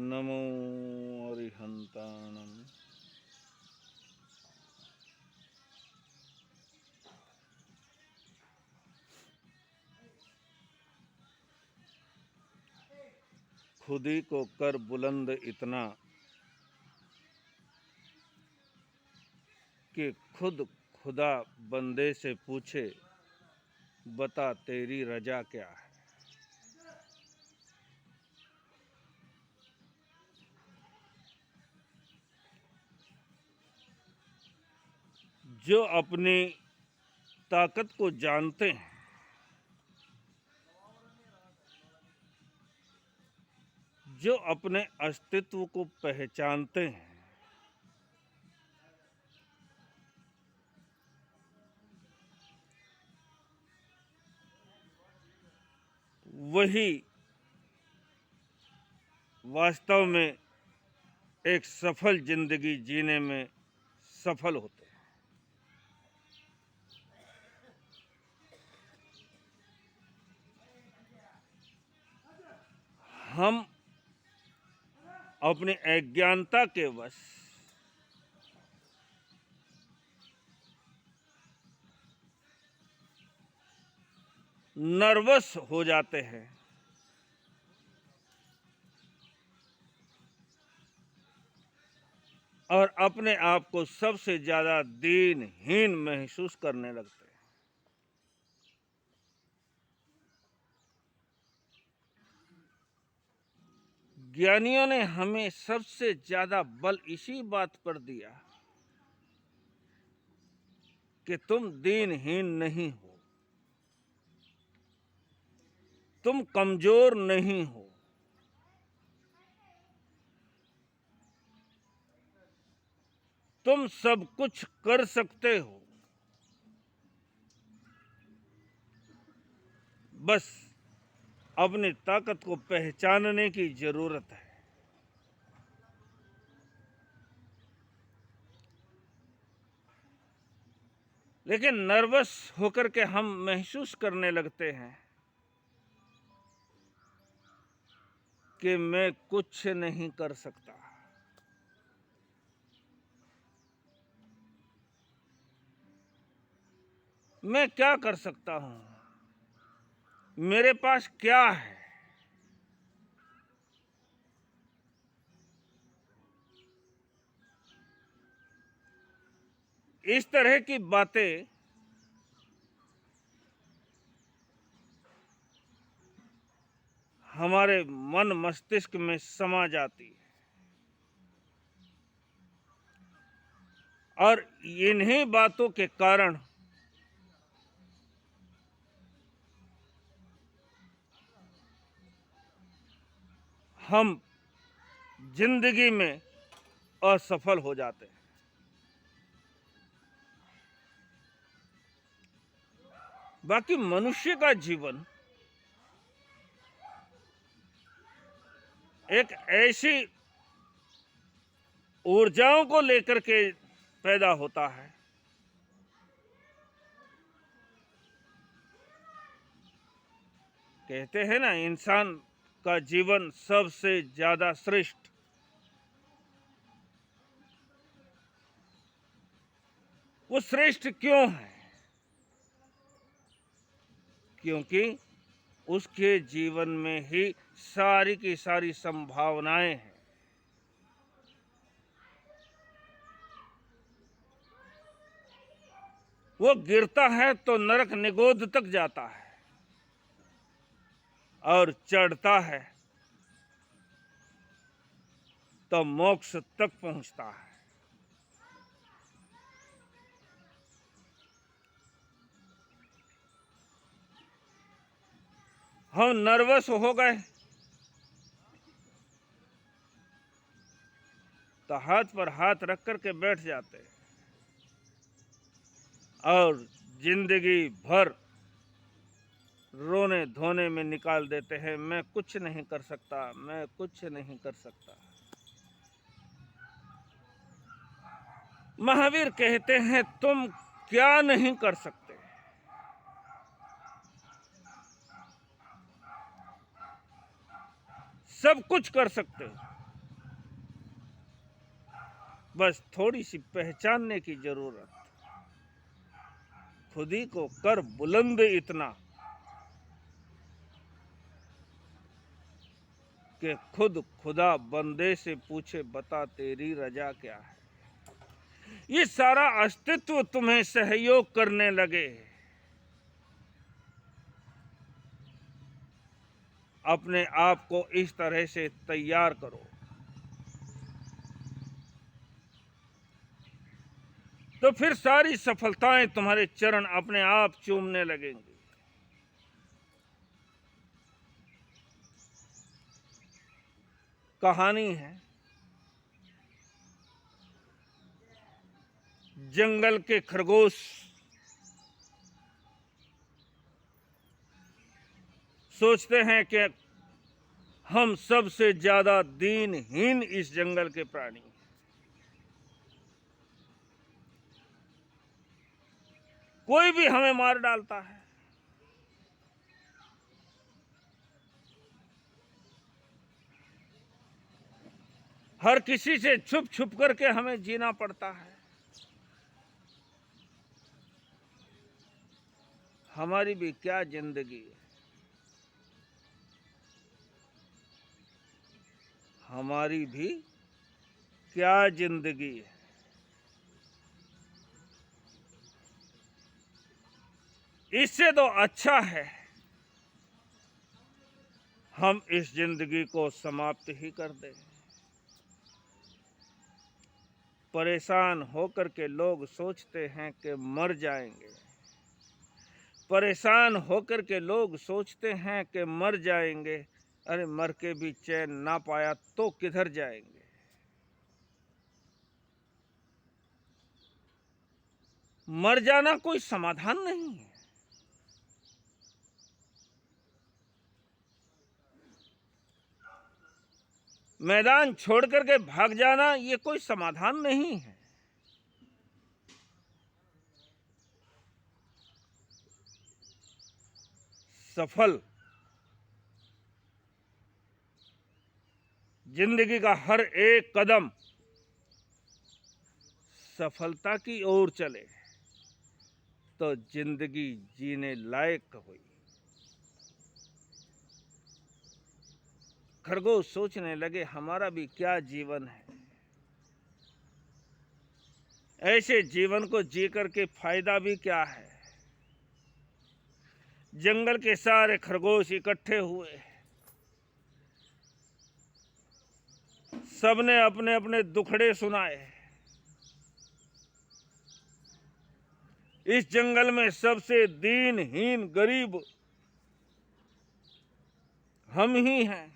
नमो अरिहंताणं। खुद ही को कर बुलंद इतना कि खुद खुदा बंदे से पूछे, बता तेरी रजा क्या है। जो अपनी ताकत को जानते हैं, जो अपने अस्तित्व को पहचानते हैं, वही वास्तव में एक सफल जिंदगी जीने में सफल होते हैं। हम अपनी अज्ञानता के वश नर्वस हो जाते हैं और अपने आप को सबसे ज्यादा दीनहीन महसूस करने लगते हैं। ज्ञानियों ने हमें सबसे ज्यादा बल इसी बात पर दिया कि तुम दीनहीन नहीं हो, तुम कमजोर नहीं हो, तुम सब कुछ कर सकते हो, बस अपनी ताकत को पहचानने की जरूरत है। लेकिन नर्वस होकर के हम महसूस करने लगते हैं कि मैं कुछ नहीं कर सकता, मैं क्या कर सकता हूं, मेरे पास क्या है। इस तरह की बातें हमारे मन मस्तिष्क में समा जाती है और इन्हीं बातों के कारण हम जिंदगी में असफल हो जाते हैं। बाकी मनुष्य का जीवन एक ऐसी ऊर्जाओं को लेकर के पैदा होता है कहते हैं ना, इंसान का जीवन सबसे ज्यादा श्रेष्ठ। वो श्रेष्ठ क्यों है? क्योंकि उसके जीवन में ही सारी की सारी संभावनाएं हैं। वो गिरता है तो नरक निगोद तक जाता है और चढ़ता है तो मोक्ष तक पहुंचता है। हम नर्वस हो गए तो हाथ पर हाथ रख कर के बैठ जाते हैं और जिंदगी भर रोने धोने में निकाल देते हैं, मैं कुछ नहीं कर सकता, मैं कुछ नहीं कर सकता। महावीर कहते हैं, तुम क्या नहीं कर सकते? सब कुछ कर सकते हो। बस थोड़ी सी पहचानने की जरूरत। खुद ही को कर बुलंद इतना कि खुद खुदा बंदे से पूछे बता तेरी रजा क्या है। ये सारा अस्तित्व तुम्हें सहयोग करने लगे। अपने आप को इस तरह से तैयार करो तो फिर सारी सफलताएं तुम्हारे चरण अपने आप चूमने लगेंगी। कहानी है जंगल के खरगोश सोचते हैं कि हम सबसे ज्यादा दीनहीन इस जंगल के प्राणी। कोई भी हमें मार डालता है। हर किसी से छुप छुप करके हमें जीना पड़ता है। हमारी भी क्या जिंदगी है। हमारी भी क्या जिंदगी है। इससे तो अच्छा है हम इस जिंदगी को समाप्त ही कर दें। परेशान होकर के लोग सोचते हैं कि मर जाएंगे। परेशान होकर के लोग सोचते हैं कि मर जाएंगे। अरे मर के भी चैन ना पाया तो किधर जाएंगे। मर जाना कोई समाधान नहीं है। मैदान छोड़ करके भाग जाना ये कोई समाधान नहीं है। सफल जिंदगी का हर एक कदम सफलता की ओर चले तो जिंदगी जीने लायक हुई। खरगोश सोचने लगे हमारा भी क्या जीवन है। ऐसे जीवन को जी करके फायदा भी क्या है। जंगल के सारे खरगोश इकट्ठे हुए। सबने अपने अपने दुखड़े सुनाए। इस जंगल में सबसे दीनहीन गरीब हम ही हैं।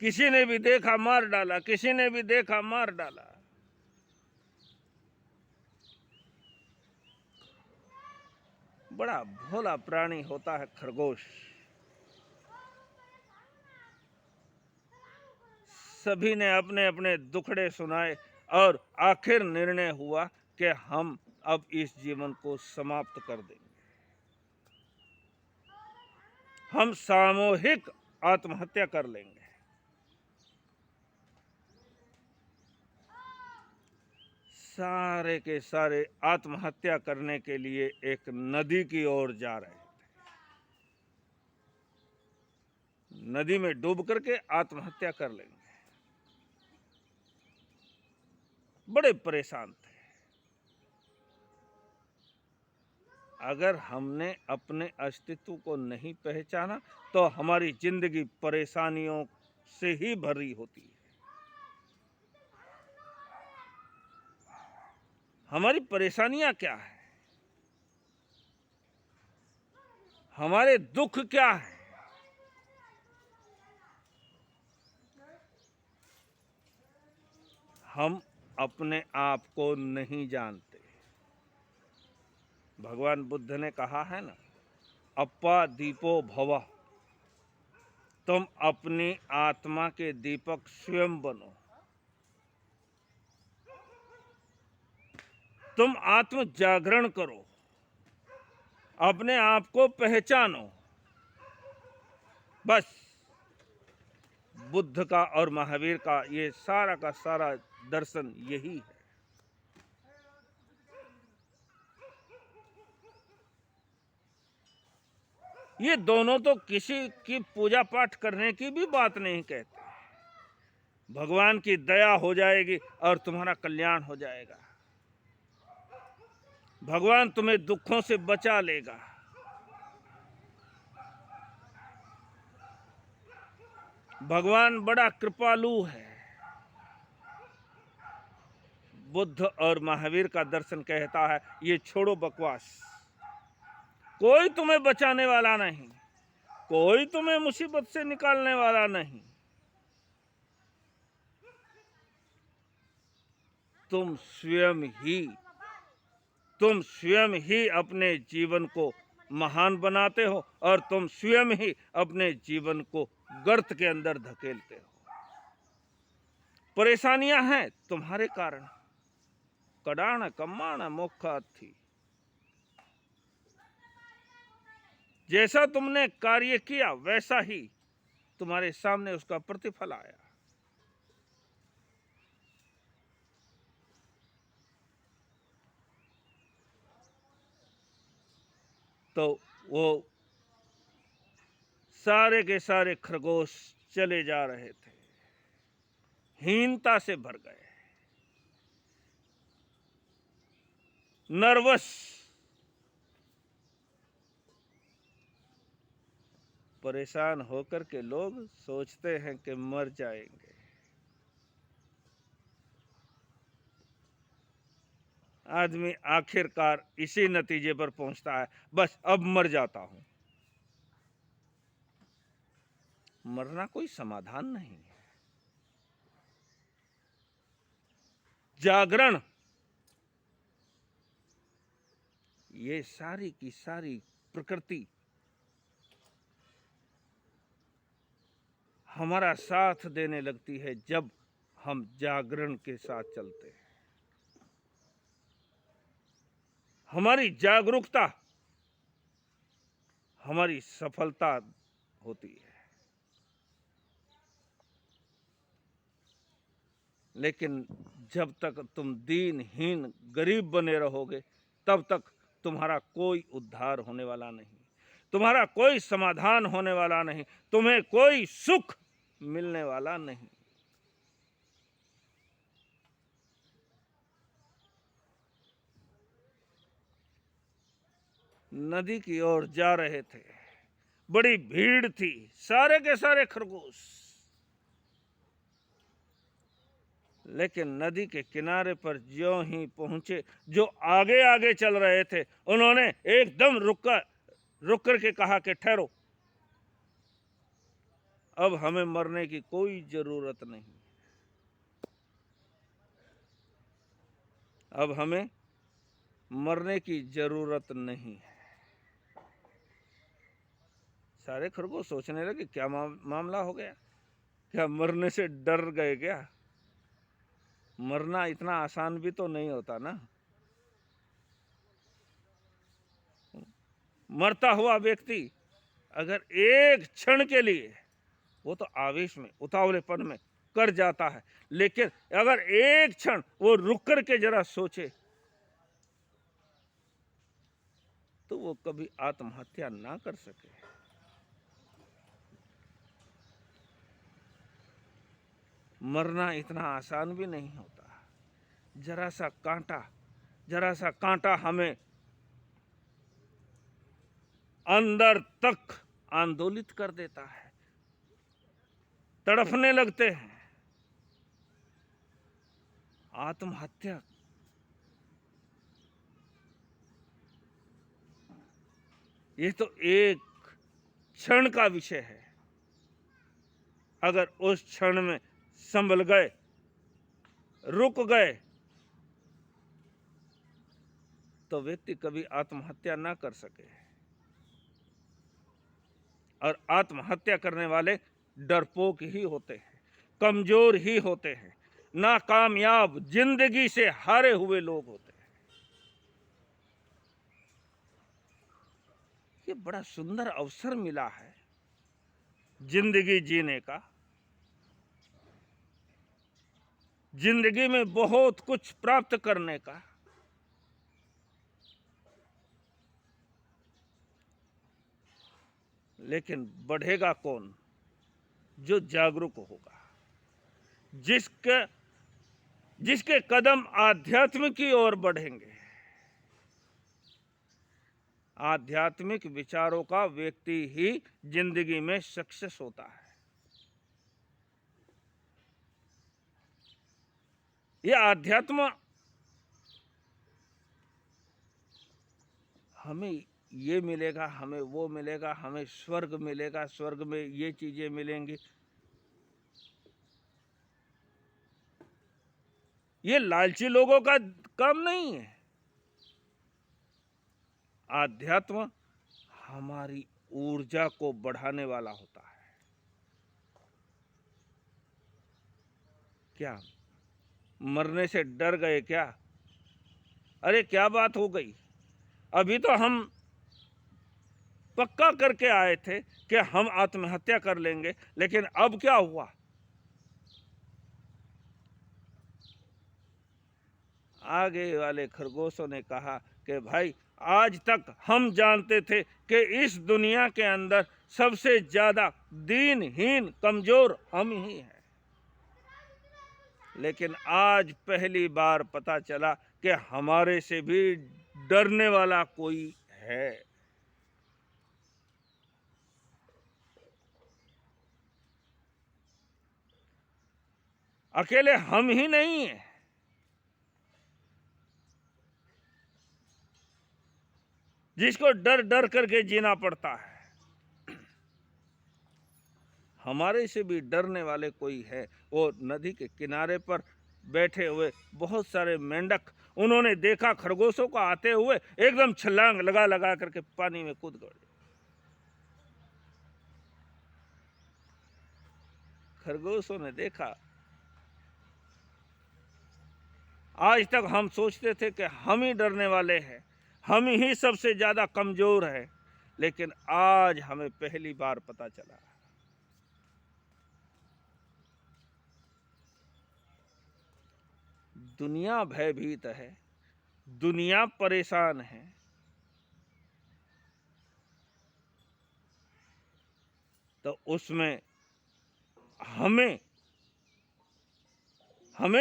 किसी ने भी देखा मार डाला, किसी ने भी देखा मार डाला। बड़ा भोला प्राणी होता है खरगोश। सभी ने अपने अपने दुखड़े सुनाए और आखिर निर्णय हुआ कि हम अब इस जीवन को समाप्त कर देंगे। हम सामूहिक आत्महत्या कर लेंगे। सारे के सारे आत्महत्या करने के लिए एक नदी की ओर जा रहे थे। नदी में डूब करके आत्महत्या कर लेंगे। बड़े परेशान थे। अगर हमने अपने अस्तित्व को नहीं पहचाना तो हमारी जिंदगी परेशानियों से ही भरी होती है। हमारी परेशानियां क्या है। हमारे दुख क्या है। हम अपने आप को नहीं जानते। भगवान बुद्ध ने कहा है ना, अप्पा दीपो भव। तुम अपनी आत्मा के दीपक स्वयं बनो। तुम आत्म जागरण करो। अपने आप को पहचानो। बस बुद्ध का और महावीर का ये सारा का सारा दर्शन यही है। ये दोनों तो किसी की पूजा पाठ करने की भी बात नहीं कहते। भगवान की दया हो जाएगी और तुम्हारा कल्याण हो जाएगा। भगवान तुम्हें दुखों से बचा लेगा। भगवान बड़ा कृपालु है। बुद्ध और महावीर का दर्शन कहता है ये छोड़ो बकवास, कोई तुम्हें बचाने वाला नहीं, कोई तुम्हें मुसीबत से निकालने वाला नहीं। तुम स्वयं ही अपने जीवन को महान बनाते हो और तुम स्वयं ही अपने जीवन को गर्त के अंदर धकेलते हो। परेशानियां हैं तुम्हारे कारण। कडाण कम्माण मोक्षा थी। जैसा तुमने कार्य किया वैसा ही तुम्हारे सामने उसका प्रतिफल आया। तो वो सारे के सारे खरगोश चले जा रहे थे, हीनता से भर गए, नर्वस। परेशान होकर के लोग सोचते हैं कि मर जाएंगे। आदमी आखिरकार इसी नतीजे पर पहुंचता है, बस अब मर जाता हूं। मरना कोई समाधान नहीं है। जागरण ये सारी की सारी प्रकृति हमारा साथ देने लगती है जब हम जागरण के साथ चलते हैं। हमारी जागरूकता हमारी सफलता होती है। लेकिन जब तक तुम दीनहीन गरीब बने रहोगे तब तक तुम्हारा कोई उद्धार होने वाला नहीं, तुम्हारा कोई समाधान होने वाला नहीं, तुम्हें कोई सुख मिलने वाला नहीं। नदी की ओर जा रहे थे, बड़ी भीड़ थी, सारे के सारे खरगोश। लेकिन नदी के किनारे पर ज्यों ही पहुंचे, जो आगे आगे चल रहे थे उन्होंने एकदम रुक कर के कहा कि ठहरो, अब हमें मरने की कोई जरूरत नहीं, अब हमें मरने की जरूरत नहीं है। सारे खरगोश सोचने लगे क्या मामला हो गया, क्या मरने से डर गए क्या? मरना इतना आसान भी तो नहीं होता ना। मरता हुआ व्यक्ति अगर एक क्षण के लिए, वो तो आवेश में उतावलेपन में कर जाता है, लेकिन अगर एक क्षण वो रुक कर के जरा सोचे तो वो कभी आत्महत्या ना कर सके। मरना इतना आसान भी नहीं होता। जरा सा कांटा हमें अंदर तक आंदोलित कर देता है, तड़फने लगते हैं। आत्महत्या ये तो एक क्षण का विषय है। अगर उस क्षण में संभल गए, रुक गए, तो व्यक्ति कभी आत्महत्या ना कर सके। और आत्महत्या करने वाले डरपोक ही होते हैं, कमजोर ही होते हैं, नाकामयाब, जिंदगी से हारे हुए लोग होते हैं। ये बड़ा सुंदर अवसर मिला है जिंदगी जीने का। जिंदगी में बहुत कुछ प्राप्त करने का, लेकिन बढ़ेगा कौन? जो जागरूक होगा, जिसके जिसके कदम आध्यात्म की ओर बढ़ेंगे। आध्यात्मिक विचारों का व्यक्ति ही जिंदगी में सक्सेस होता है। यह आध्यात्म हमें ये मिलेगा, हमें वो मिलेगा, हमें स्वर्ग मिलेगा, स्वर्ग में ये चीजें मिलेंगी, ये लालची लोगों का काम नहीं है। आध्यात्म हमारी ऊर्जा को बढ़ाने वाला होता है। क्या मरने से डर गए क्या? अरे क्या बात हो गई? अभी तो हम पक्का करके आए थे कि हम आत्महत्या कर लेंगे, लेकिन अब क्या हुआ? आगे वाले खरगोशों ने कहा कि भाई, आज तक हम जानते थे कि इस दुनिया के अंदर सबसे ज्यादा दीनहीन कमजोर हम ही हैं, लेकिन आज पहली बार पता चला कि हमारे से भी डरने वाला कोई है। अकेले हम ही नहीं हैं। जिसको डर डर करके जीना पड़ता है, हमारे से भी डरने वाले कोई है। वो नदी के किनारे पर बैठे हुए बहुत सारे मेंढक, उन्होंने देखा खरगोशों को आते हुए, एकदम छलांग लगा लगा करके पानी में कूद गए। खरगोशों ने देखा, आज तक हम सोचते थे कि हम ही डरने वाले हैं, हम ही सबसे ज्यादा कमजोर हैं, लेकिन आज हमें पहली बार पता चला। दुनिया भयभीत है, दुनिया परेशान है, तो उसमें हमें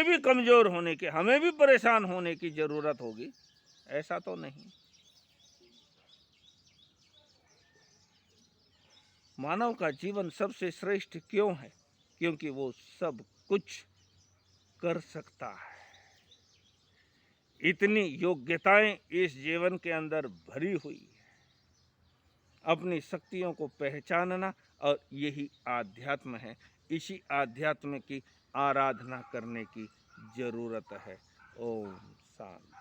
भी कमजोर होने की, हमें भी परेशान होने की जरूरत होगी? ऐसा तो नहीं। मानव का जीवन सबसे श्रेष्ठ क्यों है? क्योंकि वो सब कुछ कर सकता है। इतनी योग्यताएं इस जीवन के अंदर भरी हुई है। अपनी शक्तियों को पहचानना, और यही आध्यात्म है। इसी आध्यात्म की आराधना करने की जरूरत है। ओम शांति।